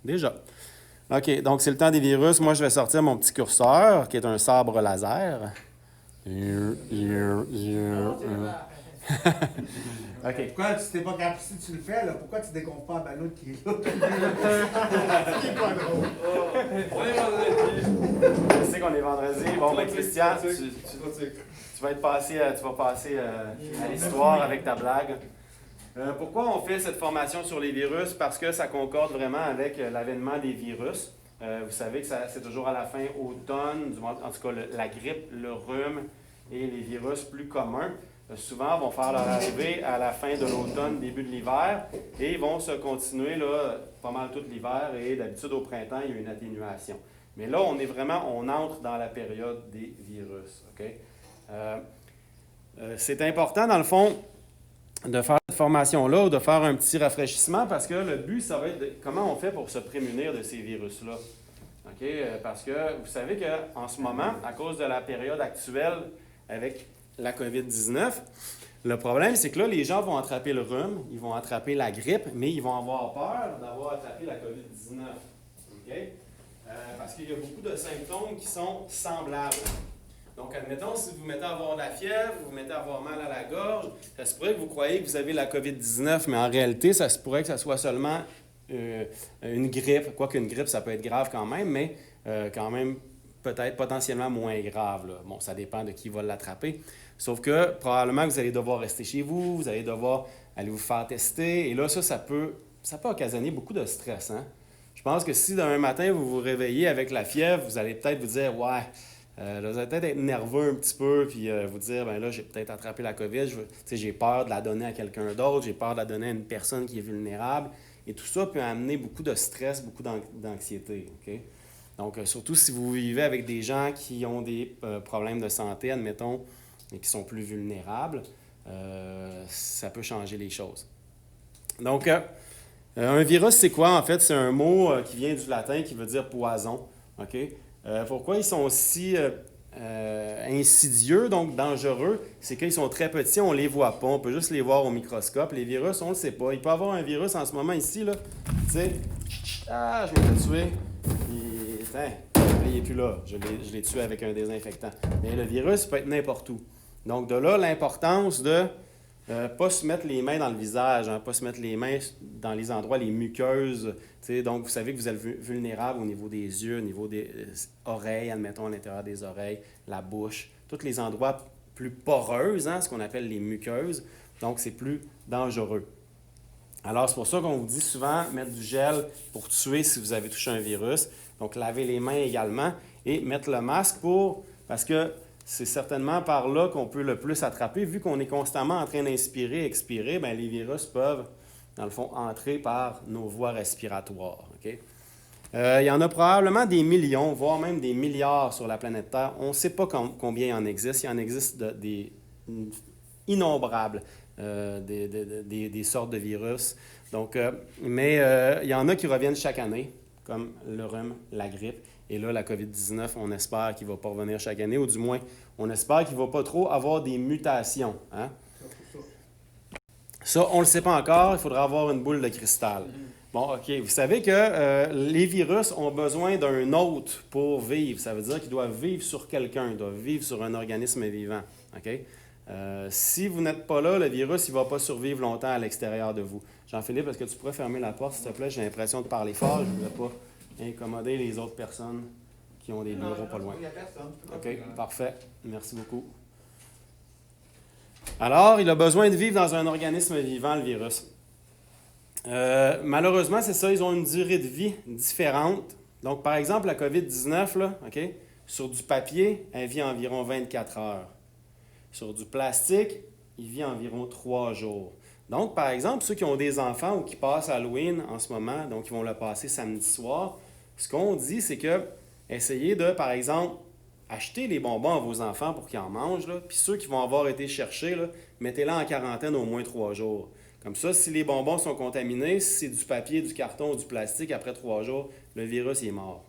Déjà. OK, donc c'est le temps des virus. Moi, je vais sortir mon petit curseur, qui est un sabre laser. OK. Pourquoi tu t'es pas capable, si tu le fais, là, pourquoi tu décomptes pas à l'autre qui est là? Qui est pas drôle. On est vendredi. Je sais qu'on est vendredi. Bon, ben Christian, tu vas passer à l'histoire avec ta blague. Pourquoi on fait cette formation sur les virus? Parce que ça concorde vraiment avec l'avènement des virus. Vous savez que c'est toujours à la fin automne, en tout cas la grippe, le rhume et les virus plus communs. Souvent vont faire leur arrivée à la fin de l'automne, début de l'hiver, et ils vont se continuer là, pas mal tout l'hiver, et d'habitude au printemps, il y a une atténuation. Mais là, on entre dans la période des virus. Okay? C'est important, dans le fond, de faire cette formation-là ou de faire un petit rafraîchissement parce que le but, ça va être comment on fait pour se prémunir de ces virus-là. Okay? Parce que vous savez qu'en ce moment, à cause de la période actuelle avec la COVID-19, le problème, c'est que là, les gens vont attraper le rhume, ils vont attraper la grippe, mais ils vont avoir peur d'avoir attrapé la COVID-19. Okay? Parce qu'il y a beaucoup de symptômes qui sont semblables. Donc, admettons, si vous mettez à avoir de la fièvre, vous mettez à avoir mal à la gorge, ça se pourrait que vous croyez que vous avez la COVID-19, mais en réalité, ça se pourrait que ça soit seulement une grippe. Quoique une grippe, ça peut être grave quand même, mais quand même peut-être potentiellement moins grave. Là. Bon, ça dépend de qui va l'attraper. Sauf que probablement que vous allez devoir rester chez vous, vous allez devoir aller vous faire tester, et là, ça peut occasionner beaucoup de stress. Hein? Je pense que si demain matin, vous vous réveillez avec la fièvre, vous allez peut-être vous dire « Ouais, là, vous allez peut-être être nerveux un petit peu, puis vous dire, ben là, j'ai peut-être attrapé la COVID, j'ai peur de la donner à quelqu'un d'autre, j'ai peur de la donner à une personne qui est vulnérable. Et tout ça peut amener beaucoup de stress, beaucoup d'anxiété. Okay? Donc, surtout si vous vivez avec des gens qui ont des problèmes de santé, admettons, et qui sont plus vulnérables, ça peut changer les choses. Donc, un virus, c'est quoi? En fait, c'est un mot qui vient du latin qui veut dire poison. Okay? Pourquoi ils sont aussi insidieux, donc dangereux? C'est qu'ils sont très petits, on ne les voit pas, on peut juste les voir au microscope. Les virus, on ne le sait pas. Il peut y avoir un virus en ce moment ici, là. Tu sais, je vais te tuer. Il n'est plus là. Je l'ai tué avec un désinfectant. Mais le virus peut être n'importe où. Donc, de là, l'importance de ne pas se mettre les mains dans le visage, pas se mettre les mains dans les endroits, les muqueuses. Donc, vous savez que vous êtes vulnérable au niveau des yeux, au niveau des oreilles, admettons, à l'intérieur des oreilles, la bouche, tous les endroits plus poreux, ce qu'on appelle les muqueuses. Donc, c'est plus dangereux. Alors, c'est pour ça qu'on vous dit souvent mettre du gel pour tuer si vous avez touché un virus. Donc, laver les mains également et mettre le masque parce que c'est certainement par là qu'on peut le plus attraper. Vu qu'on est constamment en train d'inspirer et expirer, bien, les virus peuvent, dans le fond, entrer par nos voies respiratoires. Okay? Il y en a probablement des millions, voire même des milliards sur la planète Terre. On ne sait pas combien il en existe. Il en existe des innombrables des sortes de virus. Donc, mais il y en a qui reviennent chaque année, comme le rhume, la grippe. Et là, la COVID-19, on espère qu'il ne va pas revenir chaque année, ou du moins, on espère qu'il ne va pas trop avoir des mutations. Hein? Ça, on ne le sait pas encore, il faudra avoir une boule de cristal. Bon, OK, vous savez que les virus ont besoin d'un hôte pour vivre. Ça veut dire qu'ils doivent vivre sur quelqu'un, ils doivent vivre sur un organisme vivant. OK? Si vous n'êtes pas là, le virus, il ne va pas survivre longtemps à l'extérieur de vous. Jean-Philippe, est-ce que tu pourrais fermer la porte, s'il te plaît? J'ai l'impression de parler fort, je ne voudrais pas incommoder les autres personnes qui ont des bureaux pas loin. Il n'y a personne. OK, parfait. Merci beaucoup. Alors, il a besoin de vivre dans un organisme vivant, le virus. Malheureusement, c'est ça, ils ont une durée de vie différente. Donc, par exemple, la COVID-19, là, OK, sur du papier, elle vit environ 24 heures. Sur du plastique, il vit environ 3 jours. Donc, par exemple, ceux qui ont des enfants ou qui passent Halloween en ce moment, donc ils vont le passer samedi soir, ce qu'on dit, c'est que essayez de, par exemple, acheter les bonbons à vos enfants pour qu'ils en mangent, là, puis ceux qui vont avoir été cherchés, là, mettez-les en quarantaine au moins 3 jours. Comme ça, si les bonbons sont contaminés, si c'est du papier, du carton ou du plastique, après 3 jours, le virus est mort.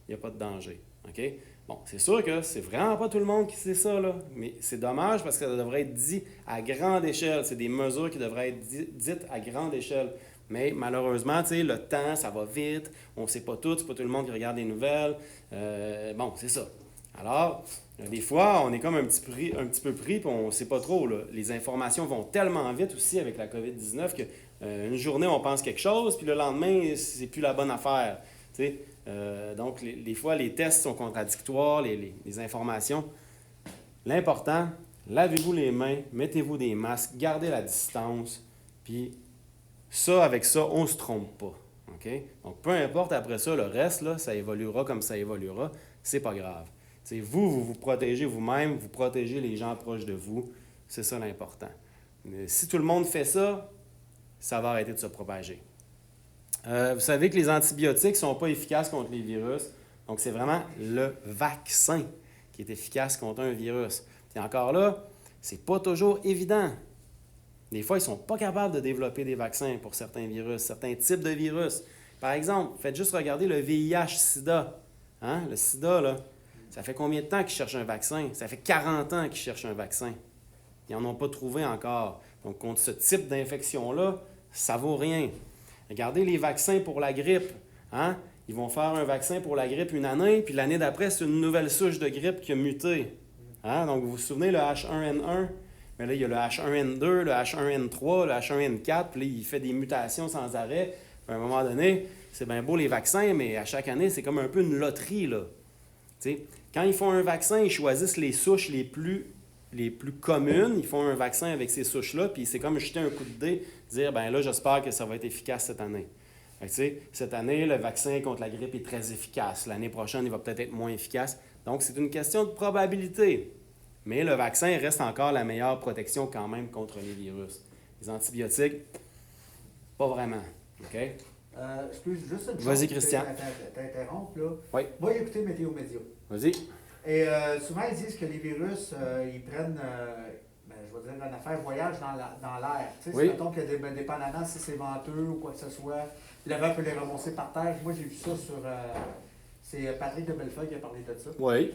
Il n'y a pas de danger. OK? Bon, c'est sûr que c'est vraiment pas tout le monde qui sait ça, là, mais c'est dommage parce que ça devrait être dit à grande échelle. C'est des mesures qui devraient être dites à grande échelle Mais malheureusement, tu sais, le temps, ça va vite, on ne sait pas tout, c'est pas tout le monde qui regarde les nouvelles. Bon, c'est ça. Alors, des fois, on est comme un petit peu pris, puis on ne sait pas trop. Là. Les informations vont tellement vite aussi avec la COVID-19 que une journée, on pense quelque chose, puis le lendemain, c'est plus la bonne affaire. Tu sais. Donc, des fois, les tests sont contradictoires, les informations. L'important, lavez-vous les mains, mettez-vous des masques, gardez la distance, puis ça, avec ça, on ne se trompe pas. OK? Donc, peu importe après ça, le reste, là, ça évoluera comme ça évoluera, c'est pas grave. T'sais, vous protégez vous-même, vous protégez les gens proches de vous, c'est ça l'important. Mais si tout le monde fait ça, ça va arrêter de se propager. Vous savez que les antibiotiques ne sont pas efficaces contre les virus, donc c'est vraiment le vaccin qui est efficace contre un virus. Et encore là, c'est pas toujours évident. Des fois, ils ne sont pas capables de développer des vaccins pour certains virus, certains types de virus. Par exemple, faites juste regarder le VIH-Sida. Hein? Le sida, là, ça fait combien de temps qu'ils cherchent un vaccin? Ça fait 40 ans qu'ils cherchent un vaccin. Ils n'en ont pas trouvé encore. Donc, contre ce type d'infection-là, ça ne vaut rien. Regardez les vaccins pour la grippe. Hein? Ils vont faire un vaccin pour la grippe une année, puis l'année d'après, c'est une nouvelle souche de grippe qui a muté. Hein? Donc, vous vous souvenez, le H1N1? Mais là, il y a le H1N2, le H1N3, le H1N4, puis là, il fait des mutations sans arrêt. Puis à un moment donné, c'est bien beau les vaccins, mais à chaque année, c'est comme un peu une loterie, là. T'sais, quand ils font un vaccin, ils choisissent les souches les plus communes. Ils font un vaccin avec ces souches-là, puis c'est comme jeter un coup de dé, dire, ben là, j'espère que ça va être efficace cette année. Fait que, cette année, le vaccin contre la grippe est très efficace. L'année prochaine, il va peut-être être moins efficace. Donc, c'est une question de probabilité. Mais le vaccin reste encore la meilleure protection quand même contre les virus. Les antibiotiques, pas vraiment. OK? Excuse, juste une chose. Vas-y, Christian. T'interrompre, là. Oui. Va écouter Météo Média. Vas-y. Et souvent, ils disent que les virus, ils prennent, je vais dire, une affaire voyage dans l'air. Tu sais, Oui. si mettons que dépendamment si c'est venteux ou quoi que ce soit, le vent peut les remonter par terre. Moi, j'ai vu ça sur... c'est Patrick de Bellefeuille qui a parlé de ça. Oui.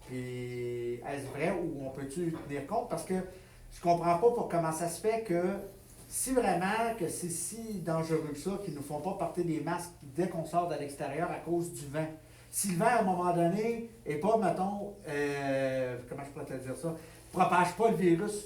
Puis, est-ce vrai ou on peut-tu tenir compte? Parce que je comprends pas pour comment ça se fait que si vraiment que c'est si dangereux que ça, qu'ils ne nous font pas porter des masques dès qu'on sort de l'extérieur à cause du vent. Si le vent, à un moment donné, n'est pas, mettons, comment je pourrais te dire ça, ne propage pas le virus.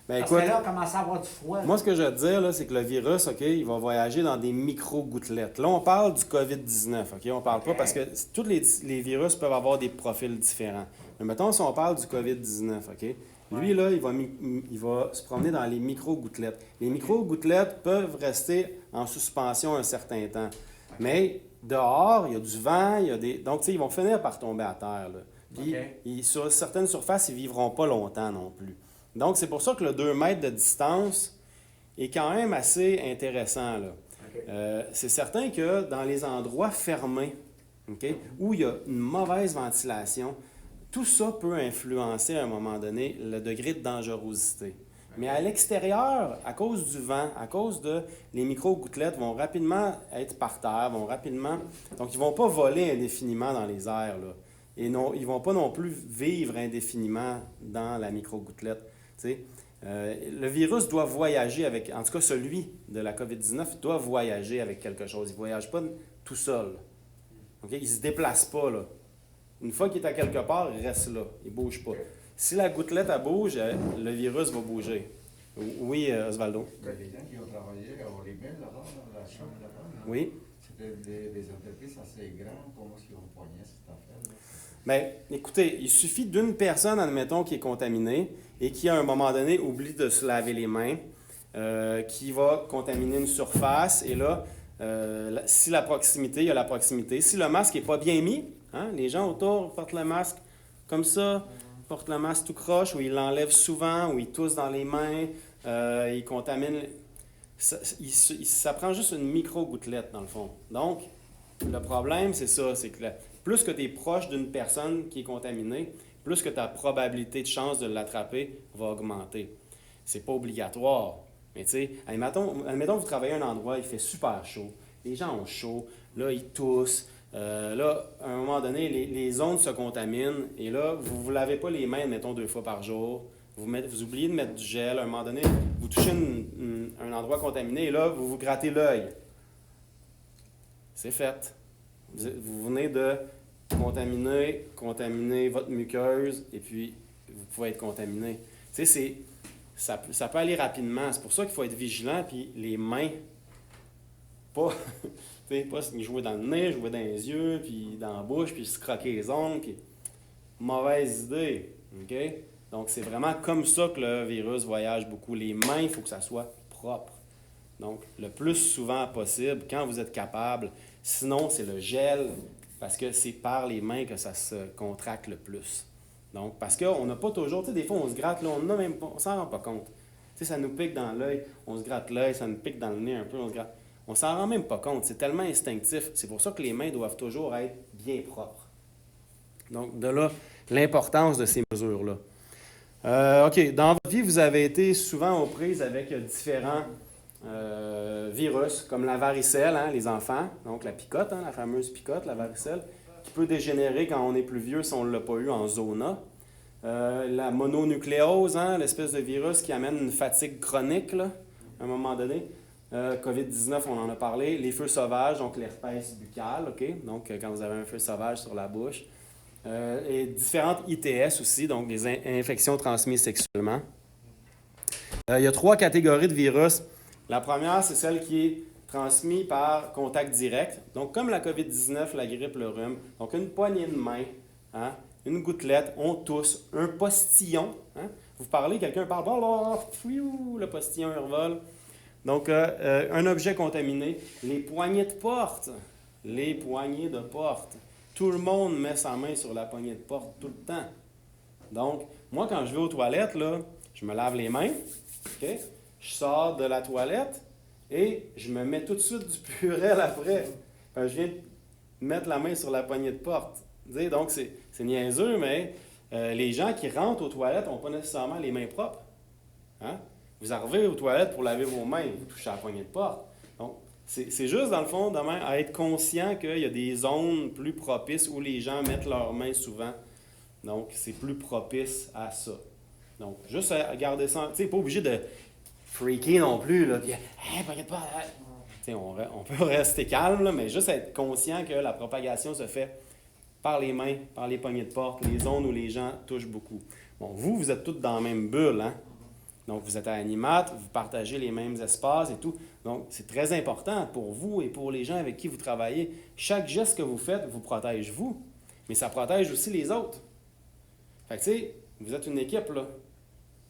Ben, Parce écoute, que là, on commence à avoir du froid. moi, ce que je veux te dire, là, c'est que le virus, OK, il va voyager dans des micro-gouttelettes. Là, on parle du COVID-19, OK? On parle pas parce que tous les virus peuvent avoir des profils différents. Mais mettons, si on parle du COVID-19, OK? Lui, là, il va se promener dans les micro-gouttelettes. Les micro-gouttelettes peuvent rester en suspension un certain temps. Mais dehors, il y a du vent, il y a des... Donc, tu sais, ils vont finir par tomber à terre, là. Puis, sur certaines surfaces, ils ne vivront pas longtemps non plus. Donc, c'est pour ça que le 2 mètres de distance est quand même assez intéressant, là. C'est certain que dans les endroits fermés, OK, où il y a une mauvaise ventilation, tout ça peut influencer à un moment donné le degré de dangerosité. Mais à l'extérieur, à cause du vent, à cause de les micro-gouttelettes vont rapidement être par terre, vont rapidement... Donc, ils ne vont pas voler indéfiniment dans les airs, là. Et non, ils ne vont pas non plus vivre indéfiniment dans la micro-gouttelette. Le virus doit voyager avec... En tout cas, celui de la COVID-19 doit voyager avec quelque chose. Il ne voyage pas tout seul. Okay? Il ne se déplace pas, là. Une fois qu'il est à quelque part, il reste là. Il ne bouge pas. Si la gouttelette elle bouge, le virus va bouger. Oui, Osvaldo? Il y a des gens qui ont travaillé au Libel, là-bas, dans la chambre là-bas. Là. Oui. C'était des entreprises assez grandes. Comment est-ce qu'ils ont poigné cette affaire-là? Bien, écoutez, il suffit d'une personne, admettons, qui est contaminée et qui, à un moment donné, oublie de se laver les mains, qui va contaminer une surface. Et là, si la proximité, il y a la proximité. Si le masque n'est pas bien mis, hein, les gens autour portent le masque comme ça, portent le masque tout croche, ou ils l'enlèvent souvent, ou ils toussent dans les mains, ils contaminent. Ça prend juste une micro-gouttelette, dans le fond. Donc, le problème, c'est ça, c'est que plus que tu es proche d'une personne qui est contaminée, plus que ta probabilité de chance de l'attraper va augmenter. C'est pas obligatoire. Mais tu sais, admettons que vous travaillez à un endroit, il fait super chaud, les gens ont chaud, là, ils toussent, là, à un moment donné, les ondes se contaminent, et là, vous ne vous lavez pas les mains, mettons, 2 fois par jour, vous oubliez de mettre du gel, à un moment donné, vous touchez un endroit contaminé et là, vous vous grattez l'œil. C'est fait. Vous venez de contaminer votre muqueuse et puis vous pouvez être contaminé. Tu sais, ça peut aller rapidement. C'est pour ça qu'il faut être vigilant. Puis les mains, pas, tu sais, pas jouer dans le nez, jouer dans les yeux, puis dans la bouche, puis se croquer les ongles. Puis... Mauvaise idée. OK? Donc, c'est vraiment comme ça que le virus voyage beaucoup. Les mains, il faut que ça soit propre. Donc, le plus souvent possible, quand vous êtes capable. Sinon, c'est le gel, parce que c'est par les mains que ça se contracte le plus. Donc, parce qu'on n'a pas toujours, tu sais, des fois, on se gratte, là, on s'en rend pas compte. Tu sais, ça nous pique dans l'œil, on se gratte l'œil, ça nous pique dans le nez un peu, on se gratte. On s'en rend même pas compte, c'est tellement instinctif. C'est pour ça que les mains doivent toujours être bien propres. Donc, de là, l'importance de ces mesures-là. OK, dans votre vie, vous avez été souvent aux prises avec différents virus, comme la varicelle, hein, les enfants, donc la picote, hein, la fameuse picote, la varicelle, qui peut dégénérer quand on est plus vieux si on ne l'a pas eu en zona. La mononucléose, hein, l'espèce de virus qui amène une fatigue chronique, là, à un moment donné. COVID-19, on en a parlé. Les feux sauvages, donc l'herpès buccale, OK? Donc, quand vous avez un feu sauvage sur la bouche. Et différentes ITS aussi, donc des infections transmises sexuellement. Il y a 3 catégories de virus. La première, c'est celle qui est transmise par contact direct. Donc, comme la COVID-19, la grippe, le rhume. Donc, une poignée de main, hein, une gouttelette, on tousse, un postillon. Hein, vous parlez, quelqu'un parle, le postillon revole. Donc, un objet contaminé. Les poignées de porte. Les poignées de porte. Tout le monde met sa main sur la poignée de porte tout le temps. Donc, moi, quand je vais aux toilettes, là, je me lave les mains, OK? Je sors de la toilette et je me mets tout de suite du purel après. Enfin, je viens de mettre la main sur la poignée de porte. Donc, c'est niaiseux, mais les gens qui rentrent aux toilettes n'ont pas nécessairement les mains propres. Hein? Vous arrivez aux toilettes pour laver vos mains, vous touchez à la poignée de porte. Donc, c'est juste, dans le fond, demain, à être conscient qu'il y a des zones plus propices où les gens mettent leurs mains souvent. Donc, c'est plus propice à ça. Donc, juste à garder ça. Tu sais, pas obligé de freaker non plus, là. Puis, hey, t'inquiète pas. Tu sais, on peut rester calme, là, mais juste être conscient que la propagation se fait par les mains, par les poignées de porte, les zones où les gens touchent beaucoup. Bon, vous êtes tous dans la même bulle, hein? Donc, vous êtes à Animat, vous partagez les mêmes espaces et tout. Donc, c'est très important pour vous et pour les gens avec qui vous travaillez. Chaque geste que vous faites vous protège vous, mais ça protège aussi les autres. Fait que, tu sais, vous êtes une équipe, là.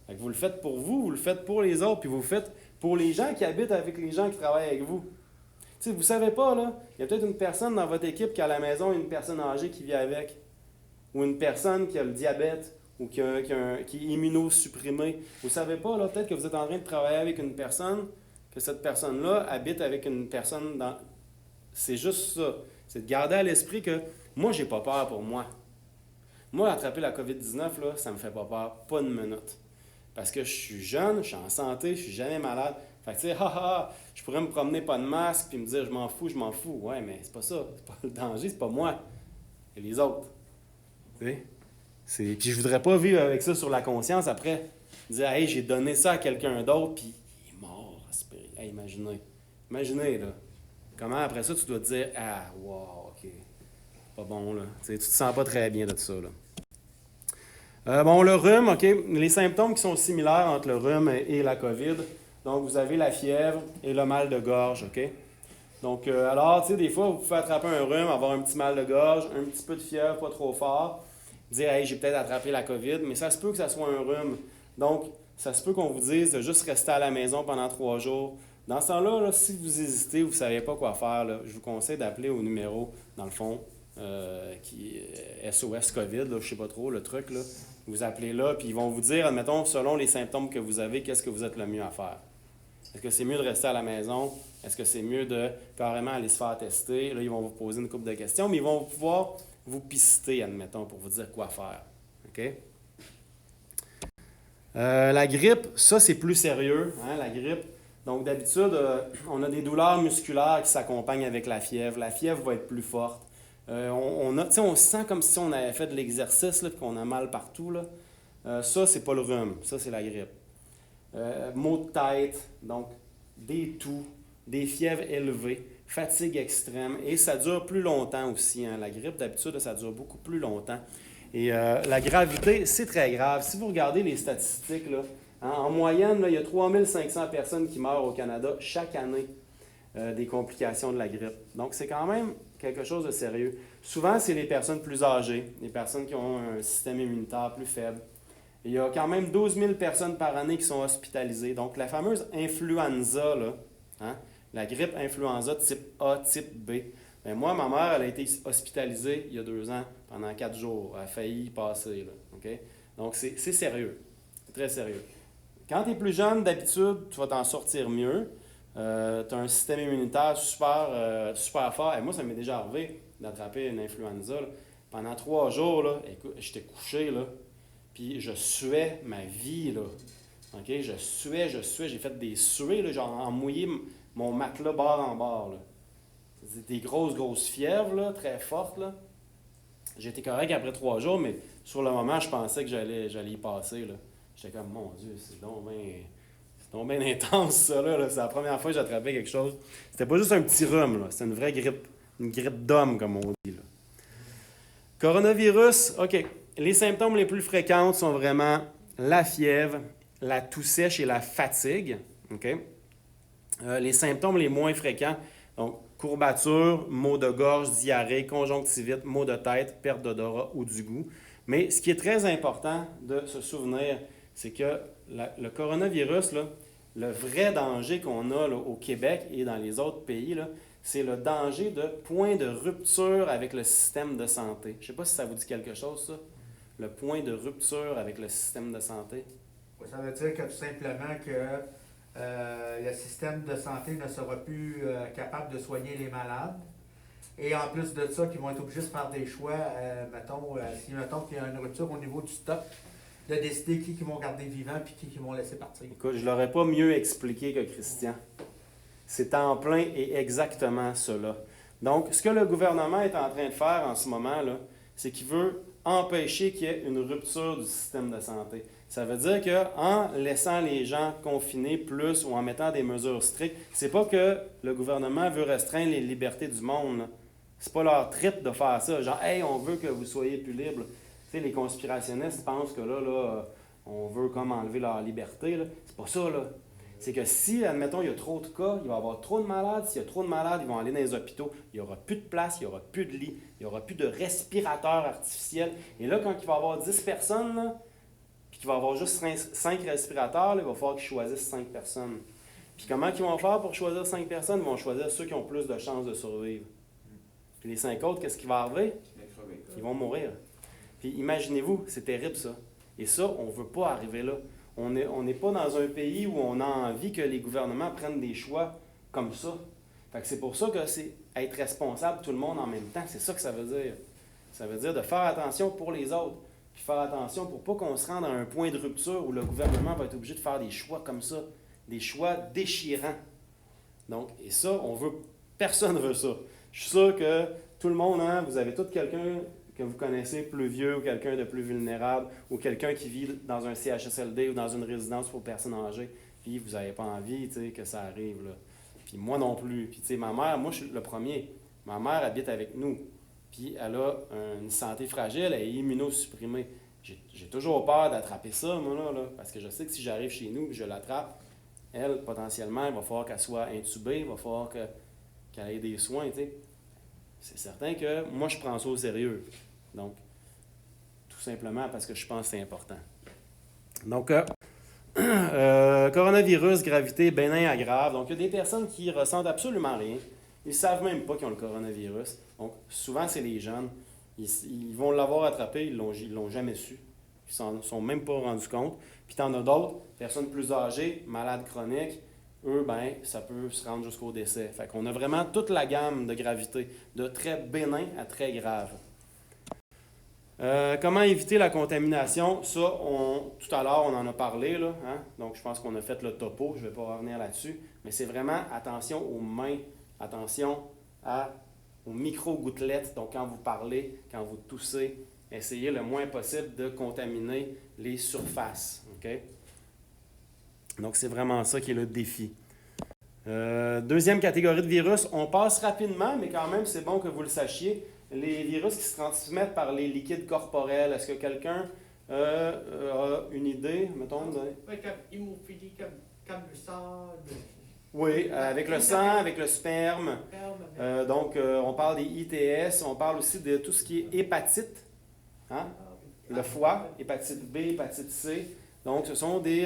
Fait que vous le faites pour vous, vous le faites pour les autres, puis vous le faites pour les gens qui habitent avec les gens qui travaillent avec vous. Tu sais, vous ne savez pas, là, il y a peut-être une personne dans votre équipe qui a à la maison une personne âgée qui vit avec, ou une personne qui a le diabète, ou qui est immunosupprimé. Vous ne savez pas, là, peut-être que vous êtes en train de travailler avec une personne, que cette personne-là habite avec une personne dans... C'est juste ça. C'est de garder à l'esprit que moi, j'ai pas peur pour moi. Moi, attraper la COVID-19, là, ça me fait pas peur, pas une minute. Parce que je suis jeune, je suis en santé, je suis jamais malade. Fait que tu sais, je pourrais me promener pas de masque puis me dire je m'en fous. Ouais, mais c'est pas ça. C'est pas le danger, c'est pas moi. C'est les autres. Tu sais? Puis je voudrais pas vivre avec ça sur la conscience après. Dire, hey, j'ai donné ça à quelqu'un d'autre, puis il est mort. Hey, imaginez, là. Comment après ça, tu dois te dire, ah, wow, OK. Pas bon, là. Tu te sens pas très bien de ça, là. Bon, le rhume, OK. Les symptômes qui sont similaires entre le rhume et la COVID. Donc, vous avez la fièvre et le mal de gorge, OK? Donc, alors, tu sais, des fois, vous pouvez attraper un rhume, avoir un petit mal de gorge, un petit peu de fièvre, pas trop fort. Dire, hey, j'ai peut-être attrapé la COVID, mais ça se peut que ça soit un rhume. Donc, ça se peut qu'on vous dise de juste rester à la maison pendant 3 jours. Dans ce temps-là, là, si vous hésitez, vous ne savez pas quoi faire, là, je vous conseille d'appeler au numéro, dans le fond, qui est SOS COVID, là, je ne sais pas trop, le truc. Là. Vous appelez là, puis ils vont vous dire, admettons, selon les symptômes que vous avez, qu'est-ce que vous êtes le mieux à faire. Est-ce que c'est mieux de rester à la maison? Est-ce que c'est mieux de carrément aller se faire tester? Là, ils vont vous poser une couple de questions, mais ils vont pouvoir vous pister, admettons, pour vous dire quoi faire. OK? La grippe, ça, c'est plus sérieux, hein, la grippe. Donc, d'habitude, on a des douleurs musculaires qui s'accompagnent avec la fièvre. La fièvre va être plus forte. On se sent comme si on avait fait de l'exercice et qu'on a mal partout. Là. Ça, c'est pas le rhume. Ça, c'est la grippe. maux de tête, donc des toux, des fièvres élevées, fatigue extrême, et ça dure plus longtemps aussi. Hein. La grippe, d'habitude, ça dure beaucoup plus longtemps. Et la gravité, c'est très grave. Si vous regardez les statistiques, là, hein, en moyenne, là, il y a 3500 personnes qui meurent au Canada chaque année des complications de la grippe. Donc, c'est quand même quelque chose de sérieux. Souvent, c'est les personnes plus âgées, les personnes qui ont un système immunitaire plus faible. Et il y a quand même 12 000 personnes par année qui sont hospitalisées. Donc, la fameuse influenza, là, hein, la grippe influenza type A, type B. Bien, moi, ma mère, elle a été hospitalisée il y a 2 ans pendant 4 jours. Elle a failli y passer. Là, OK? Donc, c'est sérieux. C'est très sérieux. Quand tu es plus jeune, d'habitude, tu vas t'en sortir mieux. Tu as un système immunitaire super fort. Et moi, ça m'est déjà arrivé d'attraper une influenza. Là. Pendant 3 jours, là, écoute, j'étais couché, là, puis je suais ma vie. Là. Okay? Je suais. J'ai fait des suées, là, genre en mouillé mon matelas bord en bord. Là. C'était des grosses fièvres, là, très fortes. Là. J'étais correct après 3 jours, mais sur le moment, je pensais que j'allais y passer. Là. J'étais comme, mon Dieu, c'est donc bien intense, ça. Là. C'est la première fois que j'attrapais quelque chose. C'était pas juste un petit rhume, là. C'était une vraie grippe. Une grippe d'homme, comme on dit. Là. Coronavirus, OK. Les symptômes les plus fréquents sont vraiment la fièvre, la toux sèche et la fatigue. OK? Les symptômes les moins fréquents, donc courbature, maux de gorge, diarrhée, conjonctivite, maux de tête, perte d'odorat ou du goût. Mais ce qui est très important de se souvenir, c'est que le coronavirus, là, le vrai danger qu'on a là, au Québec et dans les autres pays, là, c'est le danger de point de rupture avec le système de santé. Je ne sais pas si ça vous dit quelque chose, ça. Le point de rupture avec le système de santé. Ça veut dire que tout simplement que le système de santé ne sera plus capable de soigner les malades. Et en plus de ça, qu'ils vont être obligés de faire des choix, si mettons qu'il y a une rupture au niveau du stock, de décider qui vont garder vivant et qui vont laisser partir. Écoute, je ne l'aurais pas mieux expliqué que Christian. C'est en plein et exactement cela. Donc, ce que le gouvernement est en train de faire en ce moment, là, c'est qu'il veut empêcher qu'il y ait une rupture du système de santé. Ça veut dire qu'en laissant les gens confinés plus ou en mettant des mesures strictes, c'est pas que le gouvernement veut restreindre les libertés du monde. Là. C'est pas leur trip de faire ça. Genre, hey, on veut que vous soyez plus libres. Tu sais, les conspirationnistes pensent que là, on veut comme enlever leur liberté. Là. C'est pas ça, là. C'est que si, admettons, il y a trop de cas, il va y avoir trop de malades. S'il y a trop de malades, ils vont aller dans les hôpitaux. Il n'y aura plus de place, il n'y aura plus de lits, il n'y aura plus de respirateurs artificiels. Et là, quand il va y avoir 10 personnes, là, puis qu'il va y avoir juste 5 respirateurs, là, il va falloir qu'ils choisissent 5 personnes. Puis comment ils vont faire pour choisir 5 personnes? Ils vont choisir ceux qui ont plus de chances de survivre. Puis les 5 autres, qu'est-ce qui va arriver? Ils vont mourir. Puis imaginez-vous, c'est terrible ça. Et ça, on ne veut pas arriver là. On n'est pas dans un pays où on a envie que les gouvernements prennent des choix comme ça. Fait que c'est pour ça que c'est être responsable tout le monde en même temps. C'est ça que ça veut dire. Ça veut dire de faire attention pour les autres. Puis faire attention pour pas qu'on se rende à un point de rupture où le gouvernement va être obligé de faire des choix comme ça. Des choix déchirants. Donc, et ça, personne ne veut ça. Je suis sûr que tout le monde, hein, vous avez tout quelqu'un que vous connaissez plus vieux ou quelqu'un de plus vulnérable ou quelqu'un qui vit dans un CHSLD ou dans une résidence pour personnes âgées, puis vous n'avez pas envie que ça arrive. Là. Puis moi non plus. Puis ma mère, moi je suis le premier. Ma mère habite avec nous. Puis elle a une santé fragile, elle est immunosupprimée. J'ai toujours peur d'attraper ça, moi, là, parce que je sais que si j'arrive chez nous et je l'attrape, elle, potentiellement, il va falloir qu'elle soit intubée, il va falloir qu'elle ait des soins, tu sais. C'est certain que moi, je prends ça au sérieux. Donc, tout simplement parce que je pense que c'est important. Donc, coronavirus, gravité, bénin à grave. Donc, il y a des personnes qui ressentent absolument rien. Ils ne savent même pas qu'ils ont le coronavirus. Donc, souvent, c'est les jeunes. Ils vont l'avoir attrapé, ils l'ont jamais su. Ils s'en sont même pas rendus compte. Puis, tu en as d'autres, personnes plus âgées, malades chroniques. Eux, ben, ça peut se rendre jusqu'au décès. Fait qu'on a vraiment toute la gamme de gravité, de très bénin à très grave. Comment éviter la contamination? Ça, tout à l'heure, on en a parlé, là, hein? Donc je pense qu'on a fait le topo, je ne vais pas revenir là-dessus, mais c'est vraiment attention aux mains, attention aux micro-gouttelettes. Donc quand vous parlez, quand vous toussez, essayez le moins possible de contaminer les surfaces. Okay? Donc, c'est vraiment ça qui est le défi. Deuxième catégorie de virus, on passe rapidement, mais quand même, c'est bon que vous le sachiez. Les virus qui se transmettent par les liquides corporels. Est-ce que quelqu'un a une idée, mettons? Oui, comme hémophilie, comme le sang, Oui, avec le sang, avec le sperme. Donc, on parle des ITS, on parle aussi de tout ce qui est hépatite, hein? Le foie, hépatite B, hépatite C. Donc, ce sont des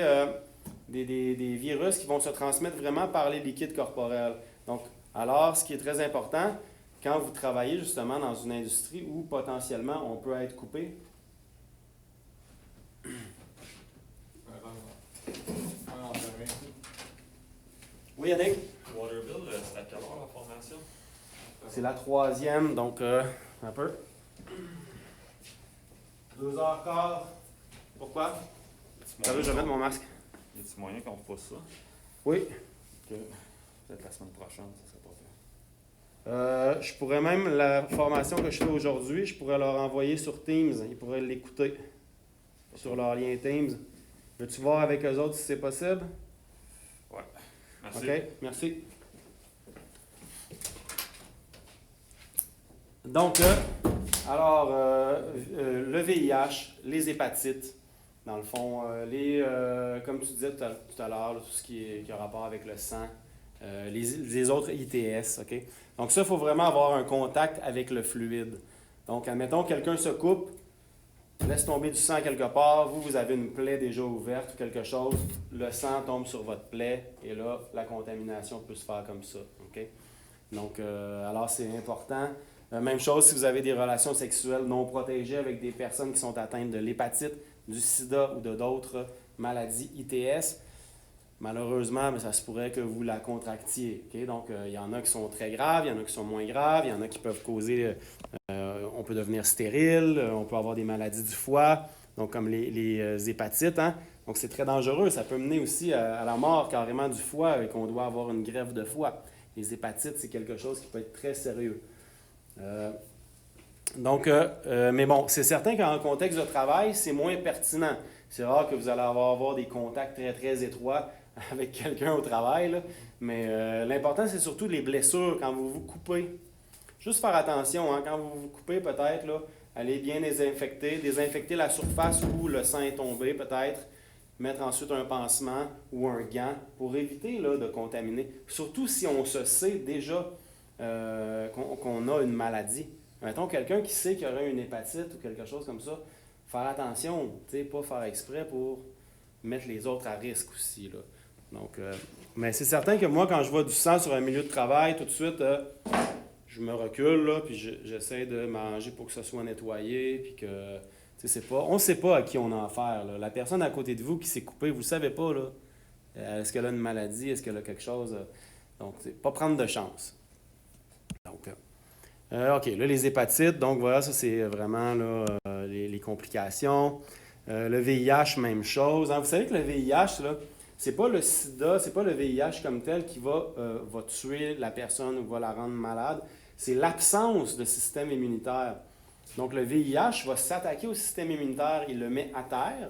virus qui vont se transmettre vraiment par les liquides corporels. Donc, alors, ce qui est très important, quand vous travaillez justement dans une industrie où potentiellement on peut être coupé. Oui, Yannick? Waterville, c'est à quelle heure la formation? C'est la troisième, donc un peu. 2h15. Pourquoi? Ça veut, je vais mettre mon masque. Y a-t-il moyen qu'on repousse ça? Oui. Peut-être la semaine prochaine, ça serait pas fait. Je pourrais même, la formation que je fais aujourd'hui, je pourrais leur envoyer sur Teams. Ils pourraient l'écouter sur leur lien Teams. Veux-tu voir avec eux autres si c'est possible? Ouais. Merci. OK, merci. Donc, le VIH, les hépatites, dans le fond, comme tu disais tout à l'heure, tout ce qui a rapport avec le sang, les autres ITS, OK? Donc ça, il faut vraiment avoir un contact avec le fluide. Donc, admettons, quelqu'un se coupe, laisse tomber du sang quelque part, vous avez une plaie déjà ouverte ou quelque chose, le sang tombe sur votre plaie et là, la contamination peut se faire comme ça, OK? Donc, alors c'est important. Même chose si vous avez des relations sexuelles non protégées avec des personnes qui sont atteintes de l'hépatite, du sida ou de d'autres maladies ITS. Malheureusement, mais ça se pourrait que vous la contractiez. Okay? Donc, il y en a qui sont très graves, il y en a qui sont moins graves, il y en a qui peuvent causer, on peut devenir stérile, on peut avoir des maladies du foie, donc comme les hépatites. Hein? Donc, c'est très dangereux. Ça peut mener aussi à la mort carrément du foie et qu'on doit avoir une greffe de foie. Les hépatites, c'est quelque chose qui peut être très sérieux. Mais bon, c'est certain qu'en contexte de travail, c'est moins pertinent. C'est rare que vous allez avoir des contacts très, très étroits avec quelqu'un au travail, là. Mais l'important, c'est surtout les blessures quand vous vous coupez. Juste faire attention, hein, quand vous vous coupez peut-être, là, allez bien désinfecter la surface où le sang est tombé peut-être, mettre ensuite un pansement ou un gant pour éviter là, de contaminer. Surtout si on se sait déjà qu'on a une maladie. Mettons quelqu'un qui sait qu'il y aurait une hépatite ou quelque chose comme ça, faire attention, pas faire exprès pour mettre les autres à risque aussi. Là. Donc, mais c'est certain que moi, quand je vois du sang sur un milieu de travail, tout de suite, je me recule, là, puis j'essaie de m'arranger pour que ça soit nettoyé, puis que, on ne sait pas à qui on a affaire. Là. La personne à côté de vous qui s'est coupée, vous ne savez pas, là, est-ce qu'elle a une maladie, est-ce qu'elle a quelque chose. Donc, pas prendre de chance. Donc, OK, là, les hépatites, donc voilà, ça, c'est vraiment là, les complications. Le VIH, même chose. Hein. Vous savez que le VIH, là, c'est pas le sida, c'est pas le VIH comme tel qui va tuer la personne ou va la rendre malade. C'est l'absence de système immunitaire. Donc, le VIH va s'attaquer au système immunitaire, il le met à terre.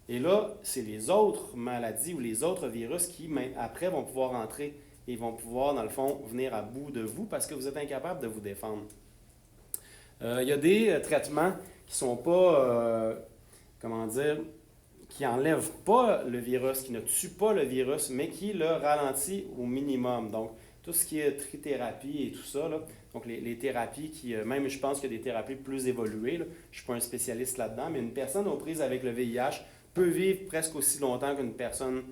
Et là, c'est les autres maladies ou les autres virus qui, après, vont pouvoir entrer et vont pouvoir, dans le fond, venir à bout de vous parce que vous êtes incapable de vous défendre. Il y a des traitements qui ne sont pas, qui n'enlèvent pas le virus, qui ne tuent pas le virus, mais qui le ralentissent au minimum. Donc, tout ce qui est trithérapie et tout ça, là, donc les thérapies qui, même je pense qu'il y a des thérapies plus évoluées, là, je ne suis pas un spécialiste là-dedans, mais une personne aux prises avec le VIH peut vivre presque aussi longtemps qu'une personne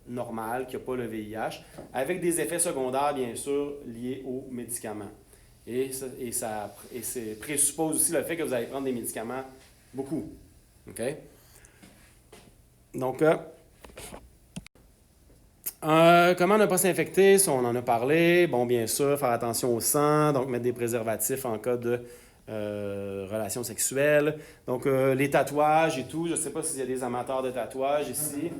normale qui n'a pas le VIH, avec des effets secondaires, bien sûr, liés aux médicaments. Et ça présuppose aussi le fait que vous allez prendre des médicaments beaucoup. OK? Donc, comment ne pas s'infecter? Ça, on en a parlé. Bon, bien sûr, faire attention au sang, donc mettre des préservatifs en cas de relations sexuelles. Donc, les tatouages et tout. Je ne sais pas s'il y a des amateurs de tatouages ici.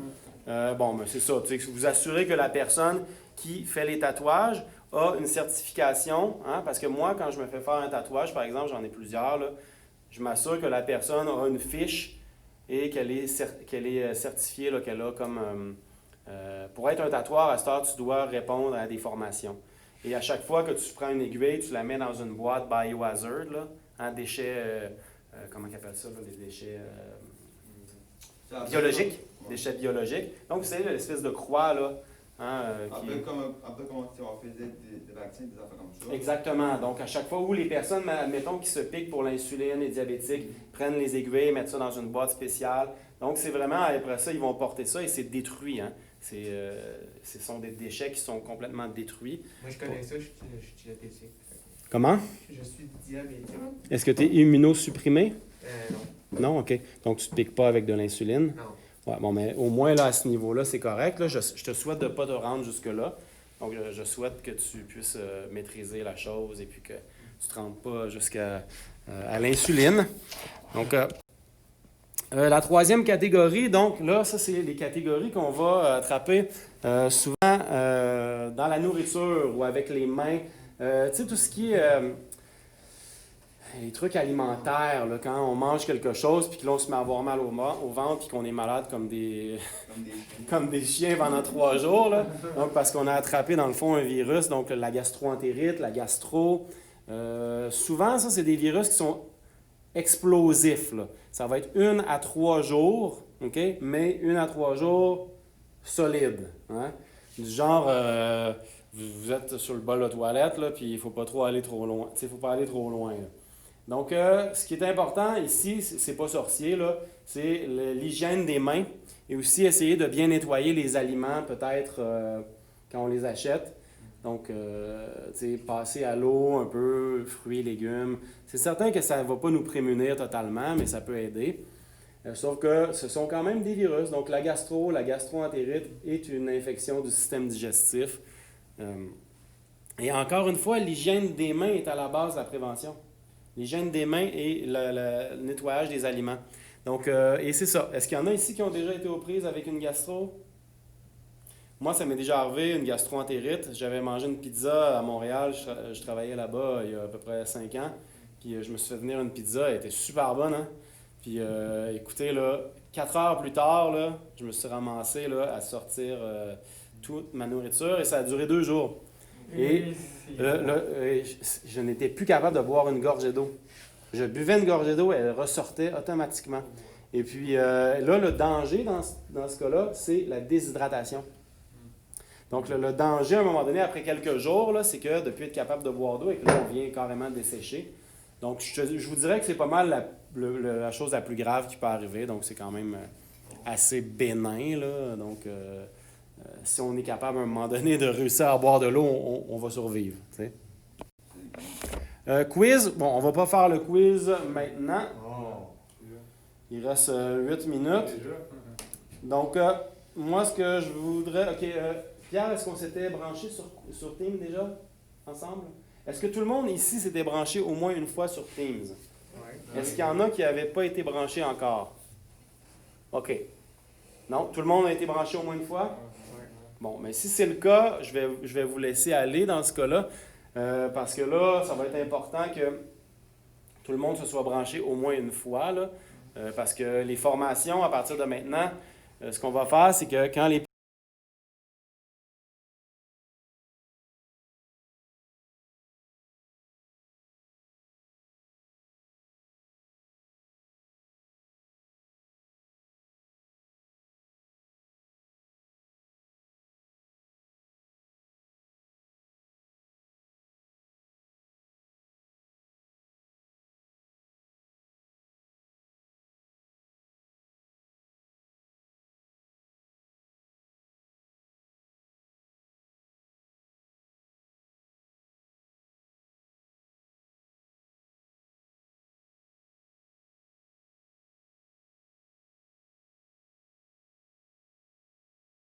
Mais c'est ça. Vous assurez que la personne qui fait les tatouages a une certification. Hein, parce que moi, quand je me fais faire un tatouage, par exemple, j'en ai plusieurs, là, je m'assure que la personne a une fiche et qu'elle est certifiée, là, qu'elle a comme Pour être un tatoueur, à cette heure, tu dois répondre à des formations. Et à chaque fois que tu prends une aiguille, tu la mets dans une boîte biohazard, là, en déchets, comment ils appellent ça, là, les déchets biologiques, déchets biologiques. Donc, vous savez, l'espèce de croix, là, hein, Un peu comme si on faisait des vaccins, des affaires comme ça. Exactement. Donc, à chaque fois où les personnes, admettons, qui se piquent pour l'insuline, les diabétiques, prennent les aiguilles, mettent ça dans une boîte spéciale. Donc, c'est vraiment, après ça, ils vont porter ça et c'est détruit. Hein. Ce sont des déchets qui sont complètement détruits. Moi, je connais ça, je suis diabétique. Comment? Je suis diabétique. Est-ce que tu es immunosupprimé? Non. Non? OK. Donc, tu ne te piques pas avec de l'insuline? Non. Ouais, bon, mais au moins, là, à ce niveau-là, c'est correct. Là. Je te souhaite de ne pas te rendre jusque-là. Donc, je souhaite que tu puisses maîtriser la chose et puis que tu ne te rendes pas jusqu'à à l'insuline. Donc, la troisième catégorie, donc là, ça, c'est les catégories qu'on va attraper souvent dans la nourriture ou avec les mains. Tu sais, tout ce qui est les trucs alimentaires, là, quand on mange quelque chose puis que là, on se met à avoir mal au ventre puis qu'on est malade comme des, comme des chiens pendant 3 jours. Là. Donc, parce qu'on a attrapé, dans le fond, un virus, donc la gastroentérite, la gastro. Souvent, ça, c'est des virus qui sont explosifs. Là. Ça va être 1 à 3 jours, OK? Mais 1 à 3 jours solides. Hein? Du genre, vous êtes sur le bol de toilette, là, puis il ne faut pas trop aller trop loin. Il ne faut pas aller trop loin. Là. Donc, ce qui est important ici, c'est pas sorcier, là, c'est l'hygiène des mains et aussi essayer de bien nettoyer les aliments, peut-être quand on les achète. Donc, passer à l'eau un peu, fruits, légumes. C'est certain que ça ne va pas nous prémunir totalement, mais ça peut aider. Sauf que ce sont quand même des virus. Donc, la gastroentérite est une infection du système digestif. Et encore une fois, l'hygiène des mains est à la base de la prévention. L'hygiène des mains et le nettoyage des aliments. Donc, et c'est ça. Est-ce qu'il y en a ici qui ont déjà été aux prises avec une gastro? Moi, ça m'est déjà arrivé, une gastroentérite. J'avais mangé une pizza à Montréal. Je travaillais là-bas il y a à peu près 5 ans. Puis je me suis fait venir une pizza. Elle était super bonne. Hein? Puis écoutez, là, 4 heures plus tard, là, je me suis ramassé là, à sortir toute ma nourriture. Et ça a duré 2 jours. Et je n'étais plus capable de boire une gorgée d'eau. Je buvais une gorgée d'eau et elle ressortait automatiquement. Et puis là, le danger dans ce cas-là, c'est la déshydratation. Donc le danger, à un moment donné, après quelques jours, là, c'est que de ne plus être capable de boire d'eau et que là, on vient carrément dessécher. Donc je vous dirais que c'est pas mal la chose la plus grave qui peut arriver. Donc c'est quand même assez bénin. Là. Donc si on est capable à un moment donné de réussir à boire de l'eau, on va survivre. Tu sais. Quiz. Bon, on ne va pas faire le quiz maintenant. Il reste 8 minutes. Donc, moi, ce que je voudrais... OK, Pierre, est-ce qu'on s'était branché sur Teams déjà, ensemble? Est-ce que tout le monde ici s'était branché au moins une fois sur Teams? Ouais. Est-ce qu'il y en a qui n'avaient pas été branchés encore? OK. Non? Tout le monde a été branché au moins une fois? Bon, mais si c'est le cas, je vais vous laisser aller dans ce cas-là, parce que là, ça va être important que tout le monde se soit branché au moins une fois, là, parce que les formations, à partir de maintenant, ce qu'on va faire, c'est que quand les